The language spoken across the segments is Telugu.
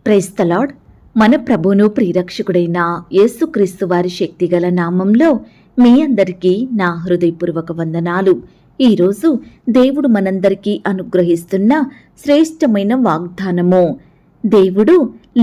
Praise the lord. మన ప్రభువును ప్రియరక్షకుడైన యేసుక్రీస్తు వారి శక్తిగల నామంలో మీ అందరికీ నా హృదయపూర్వక వందనాలు. ఈరోజు దేవుడు మనందరికీ అనుగ్రహిస్తున్న శ్రేష్టమైన వాగ్దానము. దేవుడు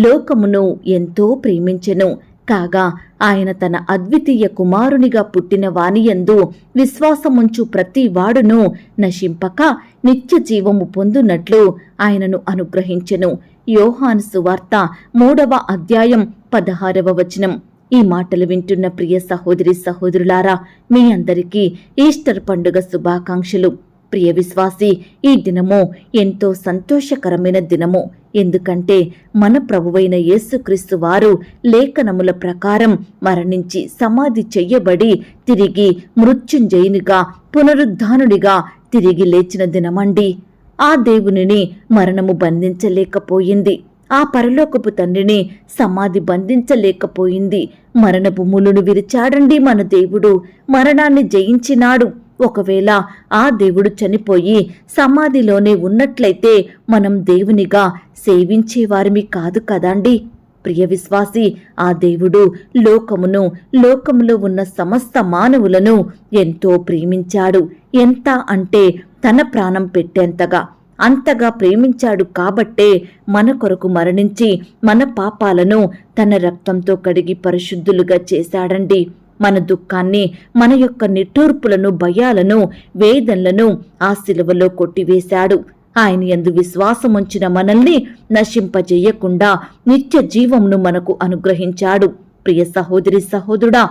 లోకమును ఎంతో ప్రేమించెను, కాగా ఆయన తన అద్వితీయ కుమారునిగా పుట్టిన వానియందు విశ్వాసముంచు ప్రతి వాడును నశింపక నిత్య జీవము పొందునట్లు ఆయనను అనుగ్రహించెను. యోహాను సువార్త 3వ అధ్యాయం 16వ వచనం. ఈ మాటలు వింటున్న ప్రియ సహోదరి సహోదరులారా, మీ అందరికీ ఈస్టర్ పండుగ శుభాకాంక్షలు. ప్రియ విశ్వాసి, ఈ దినము ఎంతో సంతోషకరమైన దినము. ఎందుకంటే మన ప్రభువైన యేసుక్రీస్తు వారు లేఖనముల ప్రకారం మరణించి సమాధి చెయ్యబడి తిరిగి మృత్యుంజయునిగా పునరుద్ధానుడిగా తిరిగి లేచిన దినమండి. ఆ దేవునిని మరణము బంధించలేకపోయింది. ఆ పరలోకపు తండ్రిని సమాధి బంధించలేకపోయింది. మరణపు ములును విరిచాడండి మన దేవుడు. మరణాన్ని జయించినాడు. ఒకవేళ ఆ దేవుడు చనిపోయి సమాధిలోనే ఉన్నట్లయితే మనం దేవునిగా సేవించేవారిమి కాదు కదండి. ప్రియ విశ్వాసి, ఆ దేవుడు లోకములో ఉన్న సమస్త మానవులను ఎంతో ప్రేమించాడు. ఎంత అంటే తన ప్రాణం పెట్టేంతగా, అంతగా ప్రేమించాడు. కాబట్టే మన కొరకు మరణించి మన పాపాలను తన రక్తంతో కడిగి పరిశుద్ధులుగా చేశాడండి. మన దుఃఖాన్ని, మన యొక్క నిట్టూర్పులను, భయాలను, వేదనలను ఆ శిలువలో కొట్టివేశాడు. ఆయన యందు విశ్వాసముంచిన మనల్ని నశింపజేయకుండా నిత్య జీవమును మనకు అనుగ్రహించాడు. ప్రియ సహోదరి సహోదరుడా,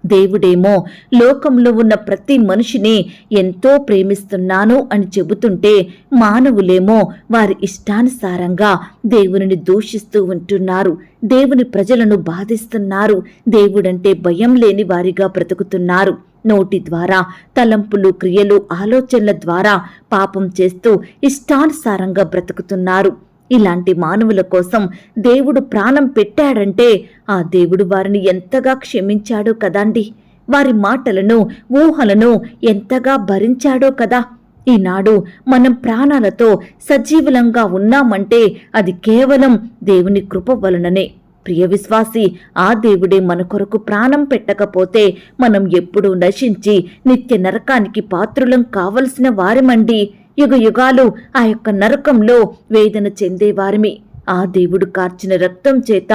దేవుడేమో లోకంలో ఉన్న ప్రతి మనిషిని ఎంతో ప్రేమిస్తున్నాను అని చెబుతుంటే, మానవులేమో వారి ఇష్టానుసారంగా దేవునిని దూషిస్తూ ఉంటున్నారు. దేవుని ప్రజలను బాధిస్తున్నారు. దేవుడంటే భయం లేని వారిగా బ్రతుకుతున్నారు. నోటి ద్వారా, తలంపులు, క్రియలు, ఆలోచనల ద్వారా పాపం చేస్తూ ఇష్టానుసారంగా బ్రతుకుతున్నారు. ఇలాంటి మానవుల కోసం దేవుడు ప్రాణం పెట్టాడంటే ఆ దేవుడు వారిని ఎంతగా క్షమించాడో కదండి. వారి మాటలను, ఊహలను ఎంతగా భరించాడో కదా. ఈనాడు మనం ప్రాణాలతో సజీవులంగా ఉన్నామంటే అది కేవలం దేవుని కృప వలననే. ప్రియ విశ్వాసి, ఆ దేవుడే మన కొరకు ప్రాణం పెట్టకపోతే మనం ఎప్పుడూ నశించి నిత్య నరకానికి పాత్రులం కావలసిన వారిమండి. యుగ యుగాలు ఆ యొక్క నరకంలో వేదన చెందేవారిమి. ఆ దేవుడు కార్చిన రక్తం చేత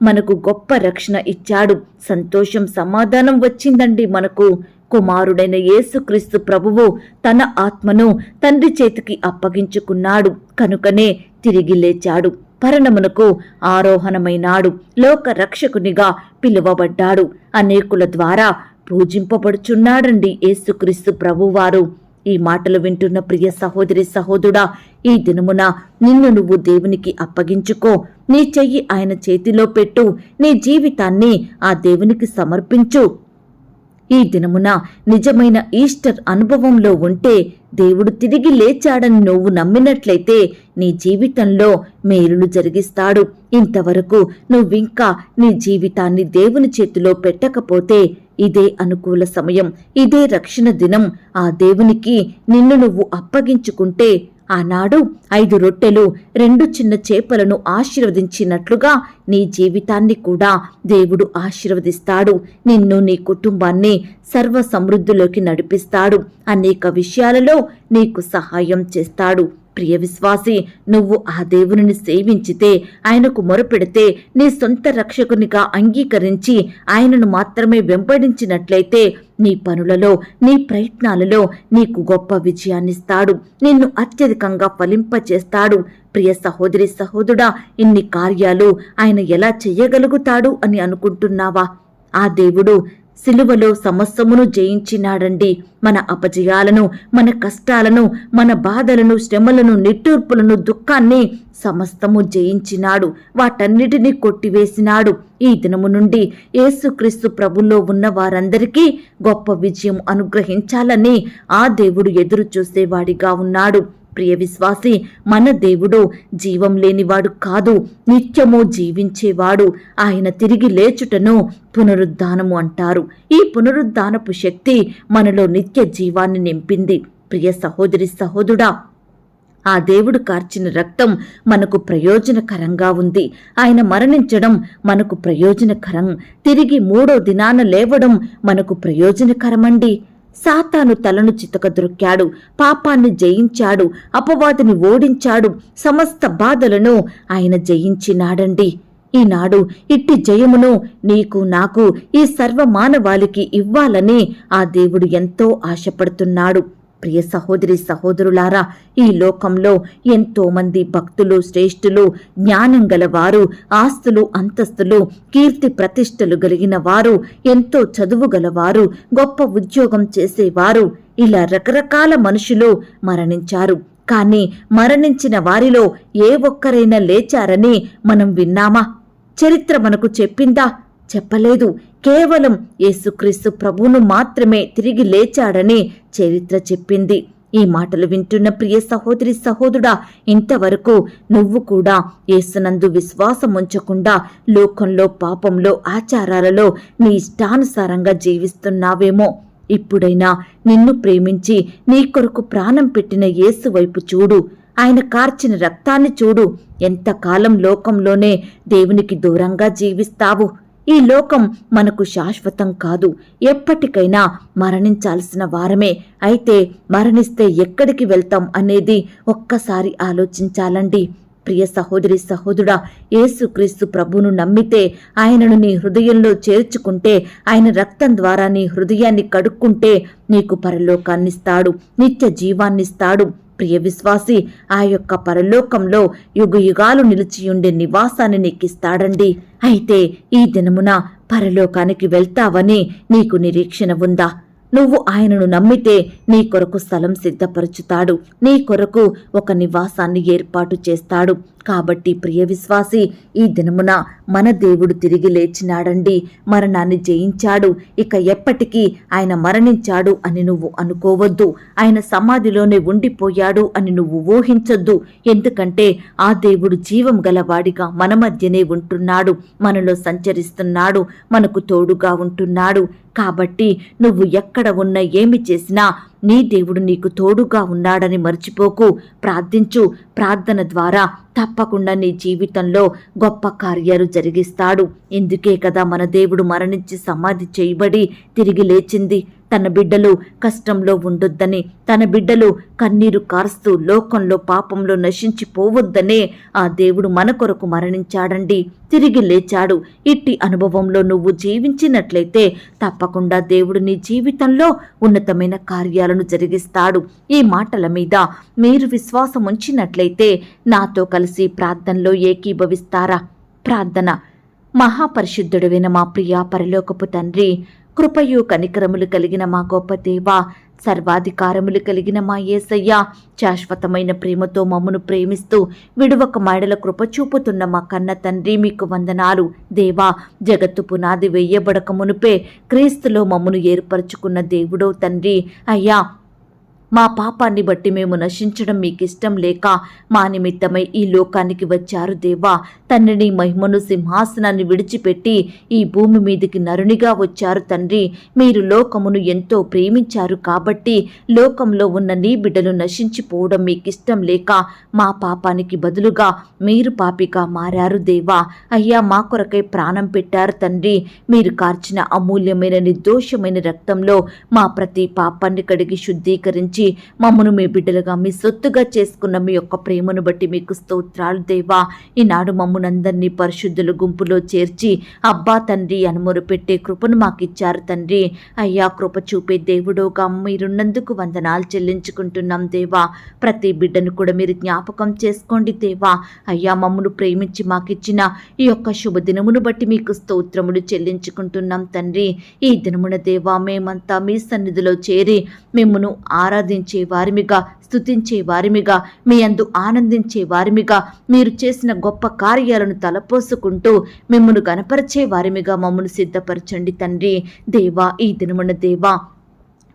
మనకు గొప్ప రక్షణ ఇచ్చాడు. సంతోషం, సమాధానం వచ్చిందండి మనకు. కుమారుడైన యేసుక్రీస్తు ప్రభువు తన ఆత్మను తండ్రి చేతికి అప్పగించుకున్నాడు. కనుకనే తిరిగి లేచాడు. పరనమునకు ఆరోహణమైనాడు. లోక రక్షకునిగా పిలువబడ్డాడు. అనేకుల ద్వారా పూజింపబడుచున్నాడండి యేసుక్రీస్తు ప్రభువారు. ఈ మాటలు వింటున్న ప్రియ సహోదరి సహోదరుడా, ఈ దినమున నిన్ను నువ్వు దేవునికి అప్పగించుకో. నీ చెయ్యి ఆయన చేతిలో పెట్టు. నీ జీవితాన్ని ఆ దేవునికి సమర్పించు. ఈ దినమున నిజమైన ఈస్టర్ అనుభవంలో ఉంటే, దేవుడు తిరిగి లేచాడని నువ్వు నమ్మినట్లయితే నీ జీవితంలో మేలును జరిగిస్తాడు. ఇంతవరకు నువ్వింకా నీ జీవితాన్ని దేవుని చేతిలో పెట్టకపోతే ఇదే అనుకూల సమయం, ఇదే రక్షణ దినం. ఆ దేవునికి నిన్ను నువ్వు అప్పగించుకుంటే ఆనాడు 5 రొట్టెలు 2 చిన్న చేపలను ఆశీర్వదించినట్లుగా నీ జీవితాన్ని కూడా దేవుడు ఆశీర్వదిస్తాడు. నిన్ను, నీ కుటుంబాన్ని సర్వ సమృద్ధిలోకి నడిపిస్తాడు. అనేక విషయాలలో నీకు సహాయం చేస్తాడు. ప్రియ విశ్వాసి, నువ్వు ఆ దేవునిని సేవించితే, ఆయనకు మొరపెడితే, నీ సొంత రక్షకునిగా అంగీకరించి ఆయనను మాత్రమే వెంబడించినట్లయితే నీ పనులలో, నీ ప్రయత్నాలలో నీకు గొప్ప విజయాన్నిస్తాడు. నిన్ను అత్యధికంగా ఫలింపచేస్తాడు. ప్రియ సహోదరి సహోదరుడా, ఇన్ని కార్యాలు ఆయన ఎలా చెయ్యగలుగుతాడు అని అనుకుంటున్నావా? ఆ దేవుడు సిలువలో సమస్తమును జయించినాడండి. మన అపజయాలను, మన కష్టాలను, మన బాధలను, శ్రమలను, నిట్టూర్పులను, దుఃఖాన్ని సమస్తము జయించినాడు. వాటన్నిటినీ కొట్టివేసినాడు. ఈ దినము నుండి యేసుక్రీస్తు ప్రభుల్లో ఉన్న వారందరికీ గొప్ప విజయం అనుగ్రహించాలని ఆ దేవుడు ఎదురు చూసేవాడిగా ఉన్నాడు. ప్రియ విశ్వాసి, మన దేవుడు జీవం లేనివాడు కాదు, నిత్యము జీవించేవాడు. ఆయన తిరిగి లేచుటను పునరుద్ధానము అంటారు. ఈ పునరుద్ధానపు శక్తి మనలో నిత్య జీవాన్ని నింపింది. ప్రియ సహోదరి సహోదరుడా, ఆ దేవుడు కార్చిన రక్తం మనకు ప్రయోజనకరంగా ఉంది. ఆయన మరణించడం మనకు ప్రయోజనకరం. తిరిగి 3వ దినాన లేవడం మనకు ప్రయోజనకరమండి. సాతాను తలను చితకద్రొక్కాడు, పాపాన్ని జయించాడు, అపవాదిని ఓడించాడు, సమస్త బాధలను ఆయన జయించినాడండి. ఈనాడు ఇట్టి జయమును నీకు నాకు ఈ సర్వమానవాళికి ఇవ్వాలని ఆ దేవుడు ఎంతో ఆశపడుతున్నాడు. ప్రియ సహోదరి సహోదరులారా, ఈ లోకంలో ఎంతో మంది భక్తులు, శ్రేష్ఠులు, జ్ఞానం గలవారు, ఆస్తులు అంతస్తులు, కీర్తి ప్రతిష్టలు కలిగిన వారు, ఎంతో చదువు గలవారు, గొప్ప ఉద్యోగం చేసేవారు, ఇలా రకరకాల మనుషులు మరణించారు. కానీ మరణించిన వారిలో ఏ ఒక్కరైనా లేచారని మనం విన్నామా? చరిత్ర మనకు చెప్పిందా? చెప్పలేదు. కేవలం యేసుక్రీస్తు ప్రభువును మాత్రమే తిరిగి లేచాడని చరిత్ర చెప్పింది. ఈ మాటలు వింటున్న ప్రియ సహోదరి సహోదరుడా, ఇంతవరకు నువ్వు కూడా యేసునందు విశ్వాసం ఉంచకుండా లోకంలో, పాపంలో, ఆచారాలలో నీ ఇష్టానుసారంగా జీవిస్తున్నావేమో. ఇప్పుడైనా నిన్ను ప్రేమించి నీ కొరకు ప్రాణం పెట్టిన యేసు వైపు చూడు. ఆయన కార్చిన రక్తాన్ని చూడు. ఎంతకాలం లోకంలోనే దేవునికి దూరంగా జీవిస్తావు? ఈ లోకం మనకు శాశ్వతం కాదు. ఎప్పటికైనా మరణించాల్సిన వారమే. అయితే మరణిస్తే ఎక్కడికి వెళ్తాం అనేది ఒక్కసారి ఆలోచించాలండి. ప్రియ సహోదరి సహోదరుడా, యేసుక్రీస్తు ప్రభువును నమ్మితే, ఆయనను నీ హృదయంలో చేర్చుకుంటే, ఆయన రక్తం ద్వారా నీ హృదయాన్ని కడుక్కుంటే నీకు పరలోకాన్నిస్తాడు, నిత్య జీవాన్నిస్తాడు. ప్రియ విశ్వాసి, ఆ యొక్క పరలోకంలో యుగయుగాలు నిలిచియుండే నివాసాన్ని నీకిస్తాడండి. అయితే ఈ దినమున పరలోకానికి వెళ్తావని నీకు నిరీక్షణ ఉందా? నువ్వు ఆయనను నమ్మితే నీ కొరకు స్థలం సిద్ధపరుచుతాడు, నీ కొరకు ఒక నివాసాన్ని ఏర్పాటు చేస్తాడు. కాబట్టి ప్రియ విశ్వాసి, ఈ దినమున మన దేవుడు తిరిగి లేచినాడండి, మరణాన్ని జయించాడు. ఇక ఎప్పటికీ ఆయన మరణించాడు అని నువ్వు అనుకోవద్దు. ఆయన సమాధిలోనే ఉండిపోయాడు అని నువ్వు ఊహించొద్దు. ఎందుకంటే ఆ దేవుడు జీవం గలవాడిగా మన మధ్యనే ఉంటున్నాడు, మనలో సంచరిస్తున్నాడు, మనకు తోడుగా ఉంటున్నాడు. కాబట్టి నువ్వు ఎక్కడ ఉన్నా, ఏమి చేసినా నీ దేవుడు నీకు తోడుగా ఉన్నాడని మర్చిపోకు. ప్రార్థించు. ప్రార్థన ద్వారా తప్పకుండా నీ జీవితంలో గొప్ప కార్యాలు జరిగిస్తాడు. ఇందుకే కదా మన దేవుడు మరణించి సమాధి చేయబడి తిరిగి లేచింది. తన బిడ్డలు కష్టంలో ఉండొద్దని, తన బిడ్డలు కన్నీరు కారుస్తూ లోకంలో పాపంలో నశించిపోవద్దనే ఆ దేవుడు మన కొరకు మరణించాడండి, తిరిగి లేచాడు. ఇట్టి అనుభవంలో నువ్వు జీవించినట్లయితే తప్పకుండా దేవుడు నీ జీవితంలో ఉన్నతమైన కార్యాలను జరిగిస్తాడు. ఈ మాటల మీద మీరు విశ్వాసం ఉంచినట్లయితే నాతో కలిసి ప్రార్థనలో ఏకీభవిస్తారా? ప్రార్థన. మహాపరిశుద్ధుడైన మా ప్రియ పరలోకపు తండ్రి, కృపయు కనికరములు కలిగిన మా గొప్ప దేవా, సర్వాధికారములు కలిగిన మా యేసయ్య, శాశ్వతమైన ప్రేమతో మమ్మను ప్రేమిస్తూ విడువక మాడల కృప చూపుతున్న మా కన్న తండ్రి, మీకు వందనాలు. దేవా, జగత్తు పునాది వేయబడక మునుపే క్రీస్తులో మమ్మను ఏర్పరచుకున్న దేవుడో తండ్రి, అయ్యా, మా పాపాన్ని బట్టి మేము నశించడం మీకిష్టం లేక మా నిమిత్తమై ఈ లోకానికి వచ్చారు దేవా. తండ్రిని మహిమను సింహాసనాన్ని విడిచిపెట్టి ఈ భూమి మీదికి నరునిగా వచ్చారు తండ్రి. మీరు లోకమును ఎంతో ప్రేమించారు కాబట్టి లోకంలో ఉన్న నీ బిడ్డలు నశించిపోవడం మీకిష్టం లేక మా పాపానికి బదులుగా మీరు పాపిగా మారారు దేవా. అయ్యా, మా కొరకై ప్రాణం పెట్టారు తండ్రి. మీరు కార్చిన అమూల్యమైన నిర్దోషమైన రక్తంలో మా ప్రతి పాపాన్ని కడిగి శుద్ధీకరించి మమ్మను మీ బిడ్డలుగా మీ సొత్తుగా చేసుకున్న మీ యొక్క ప్రేమను బట్టి మీకు స్తోత్రాలు దేవా. ఈనాడు మమ్మనందరినీ పరిశుద్ధుల గుంపులో చేర్చి అబ్బా తండ్రి అనుమరు పెట్టే కృపను మాకిచ్చారు తండ్రి. అయ్యా, కృప చూపే దేవుడోగా మీరున్నందుకు వందనాలు చెల్లించుకుంటున్నాం దేవా. ప్రతి బిడ్డను కూడా మీరు జ్ఞాపకం చేసుకోండి దేవా. అయ్యా, మమ్మను ప్రేమించి మాకిచ్చిన ఈ యొక్క శుభదినమును బట్టి మీకు స్తోత్రములు చెల్లించుకుంటున్నాం తండ్రి. ఈ దినమున దేవా, మేమంతా మీ సన్నిధిలో చేరి మిమ్మును ఆరాధించే వారిమిగా, స్తుతించే వారిమిగా, మీ యందు ఆనందించే వారిమిగా, మీరు చేసిన గొప్ప కార్యాలను తలపోసుకుంటూ మిమ్మును గణపరిచే వారిమిగా మమ్మను సిద్ధపరచండి తండ్రి. దేవా, ఈ దినమున దేవా,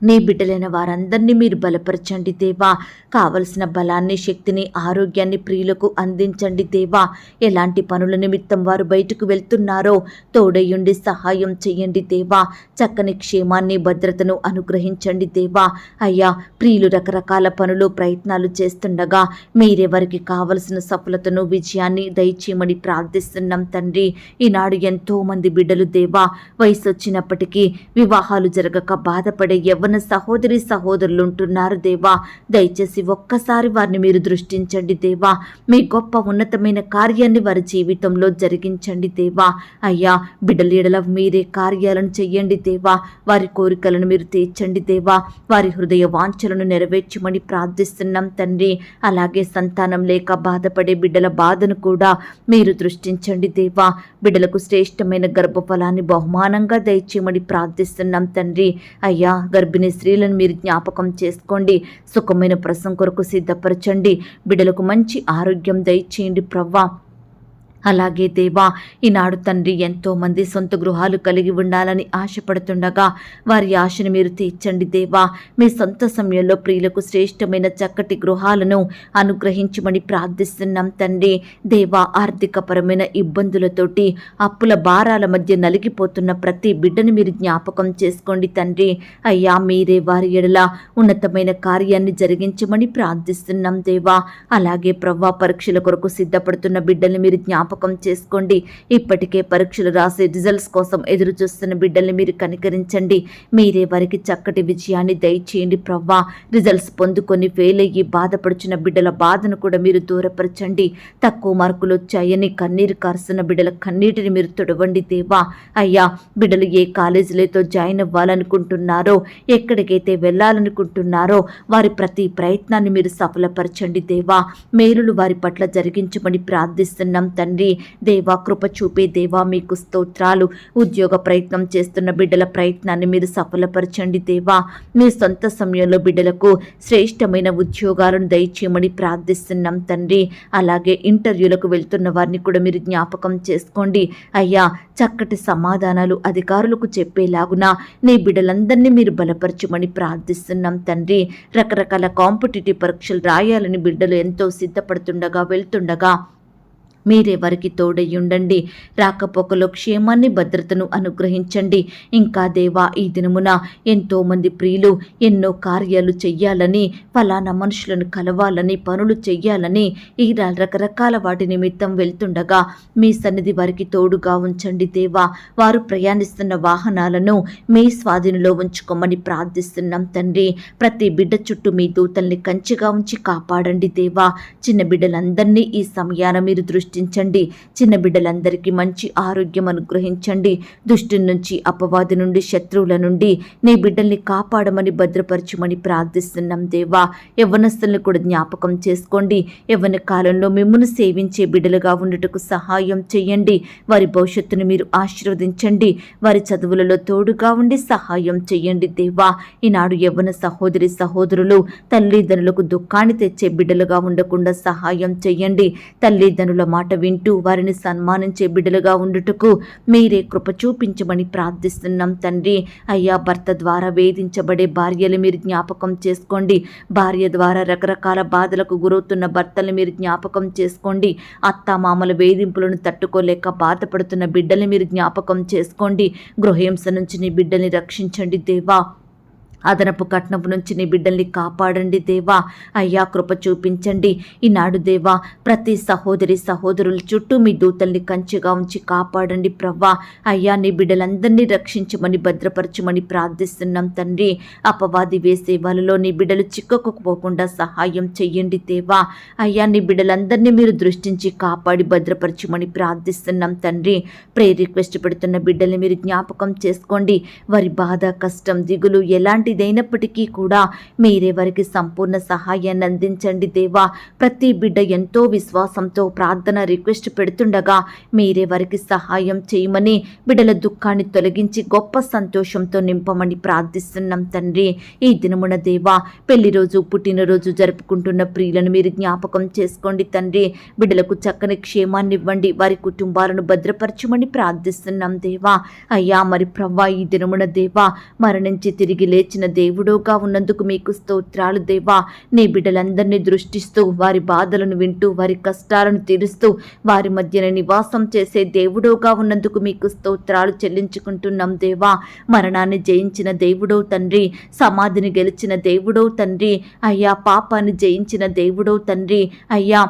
నీ బిడ్డలైన వారందరినీ మీరు బలపరచండి దేవా. కావలసిన బలాన్ని, శక్తిని, ఆరోగ్యాన్ని ప్రియులకు అందించండి దేవా. ఎలాంటి పనుల నిమిత్తం వారు బయటకు వెళ్తున్నారో తోడయుండి సహాయం చెయ్యండి దేవా. చక్కని క్షేమాన్ని, భద్రతను అనుగ్రహించండి దేవా. అయ్యా, ప్రియులు రకరకాల పనులు, ప్రయత్నాలు చేస్తుండగా మీరే వారికి కావలసిన సఫలతను, విజయాన్ని దయచేయమని ప్రార్థిస్తున్నాం తండ్రి. ఈనాడు ఎంతో మంది బిడ్డలు దేవా, వయసు వచ్చినప్పటికీ వివాహాలు జరగక బాధపడే యవ్వన సహోదరి సహోదరులు ఉంటున్నారు దేవా. దయచేసి ఒక్కసారి వారిని మీరు దృష్టించండి దేవా. మీ గొప్ప ఉన్నతమైన కార్యాన్ని వారి జీవితంలో జరిగించండి దేవా. అయ్యా, బిడ్డల ఎడల మీరే కార్యాలను చెయ్యండి దేవా. వారి కోరికలను మీరు తీర్చండి దేవా. వారి హృదయ వాంఛలను నెరవేర్చమని ప్రార్థిస్తున్నాం తండ్రి. అలాగే సంతానం లేక బాధపడే బిడ్డల బాధను కూడా మీరు దృష్టించండి దేవా. బిడ్డలకు శ్రేష్టమైన గర్భఫలాన్ని బహుమానంగా దయచేయమని ప్రార్థిస్తున్నాం తండ్రి. అయ్యా, గర్భిణీ స్త్రీలను మీరు జ్ఞాపకం చేసుకోండి. సుఖమైన ప్రసవం కొరకు సిద్ధపరచండి. బిడ్డలకు మంచి ఆరోగ్యం దయచేయండి ప్రవ్వా. అలాగే దేవా, ఈనాడు తండ్రి ఎంతో మంది సొంత గృహాలు కలిగి ఉండాలని ఆశపడుతుండగా వారి ఆశను మీరు తీర్చండి దేవా. మీ సొంత సమయంలో ప్రియులకు శ్రేష్టమైన చక్కటి గృహాలను అనుగ్రహించమని ప్రార్థిస్తున్నాం తండ్రి. దేవా, ఆర్థికపరమైన ఇబ్బందులతోటి అప్పుల భారాల మధ్య నలిగిపోతున్న ప్రతి బిడ్డను మీరు జ్ఞాపకం చేసుకోండి తండ్రి. అయ్యా, మీరే వారి ఎడల ఉన్నతమైన కార్యాన్ని జరిగించమని ప్రార్థిస్తున్నాం దేవా. అలాగే ప్రవ్వా, పరీక్షల కొరకు సిద్ధపడుతున్న బిడ్డల్ని మీరు జ్ఞాపకం చేసుకోండి. ఇప్పటికే పరీక్షలు రాసే రిజల్ట్స్ కోసం ఎదురు చూస్తున్న బిడ్డల్ని మీరు కనికరించండి. మీరే వారికి చక్కటి విజయాన్ని దయచేయండి ప్రవ్వా. రిజల్ట్స్ పొందుకొని ఫెయిల్ అయ్యి బాధపడుచున్న బిడ్డల బాధను కూడా మీరు దూరపరచండి. తక్కువ మార్కులు వచ్చాయని కన్నీరు కారుస్తున్న బిడ్డల కన్నీటిని మీరు తొడవండి దేవా. అయ్యా, బిడ్డలు ఏ కాలేజీలతో జాయిన్ అవ్వాలనుకుంటున్నారో, ఎక్కడికైతే వెళ్ళాలనుకుంటున్నారో వారి ప్రతి ప్రయత్నాన్ని మీరు సఫలపరచండి దేవా. మేలులు వారి పట్ల జరిగించమని ప్రార్థిస్తున్నాం తండ్రి. దేవా, కృప చూపే దేవా, మీకు స్తోత్రాలు. ఉద్యోగ ప్రయత్నం చేస్తున్న బిడ్డల ప్రయత్నాన్ని మీరు సఫలపరచండి దేవా. మీ సొంత సమయంలో బిడ్డలకు శ్రేష్టమైన ఉద్యోగాలను దయచేయమని ప్రార్థిస్తున్నాం తండ్రి. అలాగే ఇంటర్వ్యూలకు వెళ్తున్న వారిని కూడా మీరు జ్ఞాపకం చేసుకోండి. అయ్యా, చక్కటి సమాధానాలు అధికారులకు చెప్పేలాగున నీ బిడ్డలందరినీ మీరు బలపరచమని ప్రార్థిస్తున్నాం తండ్రి. రకరకాల కాంపిటేటివ్ పరీక్షలు రాయాలని బిడ్డలు ఎంతో సిద్ధపడుతుండగా వెళ్తుండగా మీరే వారికి తోడయ్యుండండి. రాకపోకలో క్షేమాన్ని, భద్రతను అనుగ్రహించండి. ఇంకా దేవా, ఈ దినమున ఎంతోమంది ప్రియులు ఎన్నో కార్యాలు చెయ్యాలని, ఫలానా మనుషులను కలవాలని, పనులు చెయ్యాలని ఈ రకరకాల వాటి నిమిత్తం వెళ్తుండగా మీ సన్నిధి వారికి తోడుగా ఉంచండి దేవా. వారు ప్రయాణిస్తున్న వాహనాలను మీ స్వాధీనంలో ఉంచుకోమని ప్రార్థిస్తున్నాం తండ్రి. ప్రతి బిడ్డ చుట్టూ మీ దూతల్ని కంచిగా ఉంచి కాపాడండి దేవా. చిన్న బిడ్డలందరినీ ఈ సమయాన మీరు దృష్టి చిన్న బిడ్డలందరికీ మంచి ఆరోగ్యం అనుగ్రహించండి. దుష్టు నుంచి, అపవాది నుండి, శత్రువుల నుండి నీ బిడ్డల్ని కాపాడమని, భద్రపరచమని ప్రార్థిస్తున్నాం దేవా. యవ్వనస్తుల్ని కూడా జ్ఞాపకం చేసుకోండి. యవ్వన కాలంలో మిమ్మును సేవించే బిడ్డలుగా ఉండుటకు సహాయం చేయండి. వారి భవిష్యత్తును మీరు ఆశీర్వదించండి. వారి చదువులలో తోడుగా ఉండి సహాయం చేయండి దేవా. ఈనాడు యవ్వన సహోదరి సహోదరులు తల్లిదండ్రులకు దుఃఖాన్ని తెచ్చే బిడ్డలుగా ఉండకుండా సహాయం చేయండి. తల్లిదండ్రుల మాట వింటూ వారిని సన్మానించే బిడ్డలుగా ఉండుటకు మీరే కృప చూపించమని ప్రార్థిస్తున్నాం తండ్రి. అయ్యా, భర్త ద్వారా వేధించబడే భార్యలు మీరు జ్ఞాపకం చేసుకోండి. భార్య ద్వారా రకరకాల బాధలకు గురవుతున్న భర్తలు మీరు జ్ఞాపకం చేసుకోండి. అత్తామామల వేధింపులను తట్టుకోలేక బాధపడుతున్న బిడ్డల్ని మీరు జ్ఞాపకం చేసుకోండి. గృహహింస నుంచి నీ బిడ్డల్ని రక్షించండి దేవా. అదనపు కట్నపు నుంచి నీ బిడ్డల్ని కాపాడండి దేవా. అయ్యా, కృప చూపించండి. ఈనాడు దేవా, ప్రతి సహోదరి సహోదరుల చుట్టూ మీ దూతల్ని కంచెగా ఉంచి కాపాడండి ప్రవ్వా. అయ్యా, నీ బిడ్డలందరినీ రక్షించమని, భద్రపరచమని ప్రార్థిస్తున్నాం తండ్రి. అపవాది వేసే వాళ్ళలో నీ బిడ్డలు చిక్కుకోకుండా సహాయం చెయ్యండి దేవా. అయ్యా, నీ బిడ్డలందరినీ మీరు దృష్టించి కాపాడి భద్రపరచమని ప్రార్థిస్తున్నాం తండ్రి. ప్రేయర్ రిక్వెస్ట్ పెడుతున్న బిడ్డల్ని మీరు జ్ఞాపకం చేసుకోండి. వారి బాధ, కష్టం, దిగులు ఎలాంటిదైనప్పటికీ కూడా మీరే వారికి సంపూర్ణ సహాయాన్ని అందించండి దేవా. ప్రతి బిడ్డ ఎంతో విశ్వాసంతో ప్రార్థన రిక్వెస్ట్ పెడుతుండగా మీరే వారికి సహాయం చేయమని, బిడ్డల దుఃఖాన్ని తొలగించి గొప్ప సంతోషంతో నింపమని ప్రార్థిస్తున్నాం తండ్రి. ఈ దినమున దేవా, పెళ్లి రోజు, పుట్టినరోజు జరుపుకుంటున్న ప్రియులను మీరు జ్ఞాపకం చేసుకోండి తండ్రి. బిడ్డలకు చక్కని క్షేమాన్ని ఇవ్వండి. వారి కుటుంబాలను భద్రపరచమని ప్రార్థిస్తున్నాం దేవా. అయ్యా, మరి ప్రవ్వా, ఈ దినమున దేవా, మరణించి తిరిగి లేచిన దయచేసిన దేవుడోగా ఉన్నందుకు మీకు స్తోత్రాలు దేవా. నీ బిడ్డలందరినీ దృష్టిస్తూ వారి బాధలను వింటూ వారి కష్టాలను తీరుస్తూ వారి మధ్యన నివాసం చేసే దేవుడోగా ఉన్నందుకు మీకు స్తోత్రాలు చెల్లించుకుంటున్నాం దేవా. మరణాన్ని జయించిన దేవుడో తండ్రి, సమాధిని గెలిచిన దేవుడో తండ్రి, అయ్యా పాపాన్ని జయించిన దేవుడో తండ్రి, అయ్యా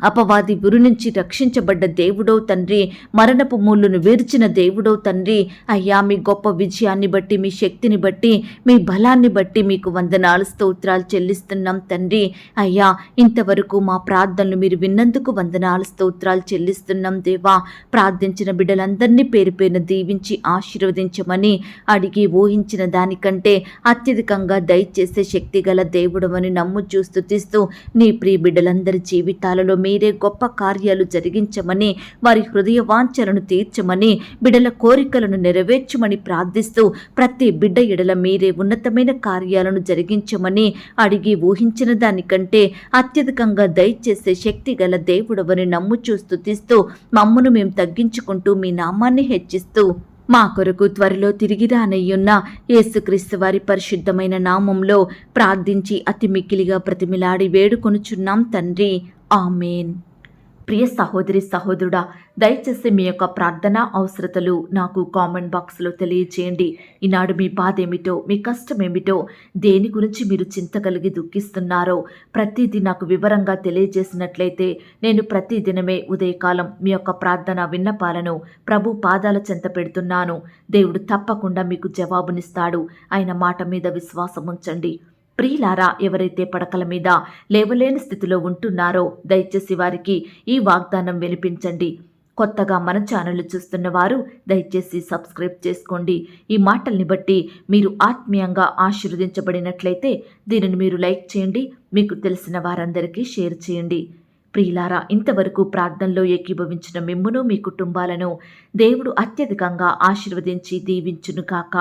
అపవాది ఉరి నుంచి రక్షించబడ్డ దేవుడో తండ్రి, మరణపు ముళ్ళును విరిచిన దేవుడో తండ్రి, అయ్యా మీ గొప్ప విజయాన్ని బట్టి, మీ శక్తిని బట్టి, మీ బలాన్ని బట్టి మీకు వందనాలు స్తోత్రాలు చెల్లిస్తున్నాం తండ్రి. అయ్యా ఇంతవరకు మా ప్రార్థనలు మీరు విన్నందుకు వందనాలు స్తోత్రాలు చెల్లిస్తున్నాం దేవా. ప్రార్థించిన బిడ్డలందరినీ పేరు పేరున దీవించి ఆశీర్వదించమని అడిగి ఊహించిన దానికంటే అత్యధికంగా దయచేసే శక్తి గల దేవుడమని నమ్ముచూ స్తుతిస్తూ నీ ప్రియ బిడ్డలందరి జీవితాలలో మీరే గొప్ప కార్యాలు జరిగించమని, వారి హృదయ వాంఛలను తీర్చమని, బిడ్డల కోరికలను నెరవేర్చమని ప్రార్థిస్తూ ప్రతి బిడ్డ ఎడల మీరే ఉన్నతమైన కార్యాలను జరిగించమని అడిగి ఊహించిన దానికంటే అత్యధికంగా దయచేసే శక్తి గల దేవుడవని నమ్ముచూ స్తుతిస్తూ మమ్మును మేము తగ్గించుకుంటూ మీ నామాన్ని హెచ్చిస్తూ మా కొరకు త్వరలో తిరిగి రానయ్యున్న యేసుక్రీస్తు వారి పరిశుద్ధమైన నామంలో ప్రార్థించి అతి మిక్కిలిగా ప్రతిమిలాడి వేడుకొనుచున్నాం తండ్రి. ఆమేన్. ప్రియ సహోదరి సహోదరుడా, దయచేసి మీ యొక్క ప్రార్థన అవసరతలు నాకు కామెంట్ బాక్స్లో తెలియచేయండి. ఈనాడు మీ బాధ ఏమిటో, మీ కష్టం ఏమిటో, దేని గురించి మీరు చింత కలిగి దుఃఖిస్తున్నారో ప్రతిదీ నాకు వివరంగా తెలియజేసినట్లయితే నేను ప్రతిదినమే ఉదయకాలం మీ యొక్క ప్రార్థన విన్నపాలను ప్రభు పాదాల చెంత పెడుతున్నాను. దేవుడు తప్పకుండా మీకు జవాబునిస్తాడు. ఆయన మాట మీద విశ్వాసం ఉంచండి. ప్రియులారా, ఎవరైతే పడకల మీద లేవలేని స్థితిలో ఉంటున్నారో దయచేసి వారికి ఈ వాగ్దానం వినిపించండి. కొత్తగా మన ఛానల్ చూస్తున్న వారు దయచేసి సబ్స్క్రైబ్ చేసుకోండి. ఈ మాటల్ని బట్టి మీరు ఆత్మీయంగా ఆశీర్వదించబడినట్లయితే దీనిని మీరు లైక్ చేయండి, మీకు తెలిసిన వారందరికీ షేర్ చేయండి. ప్రియులారా, ఇంతవరకు ప్రార్థనలో ఏకీభవించిన మిమ్మును మీ కుటుంబాలను దేవుడు అత్యధికంగా ఆశీర్వదించి దీవించును కాక.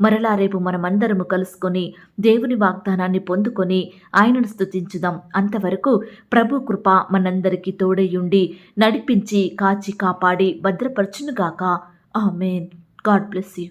మరలా రేపు మనమందరము కలుసుకొని దేవుని వాగ్దానాన్ని పొందుకొని ఆయనను స్తుతించుదాం. అంతవరకు ప్రభు కృప మనందరికీ తోడయుండి నడిపించి కాచి కాపాడి భద్రపరచునుగాక. ఆమేన్. God bless you.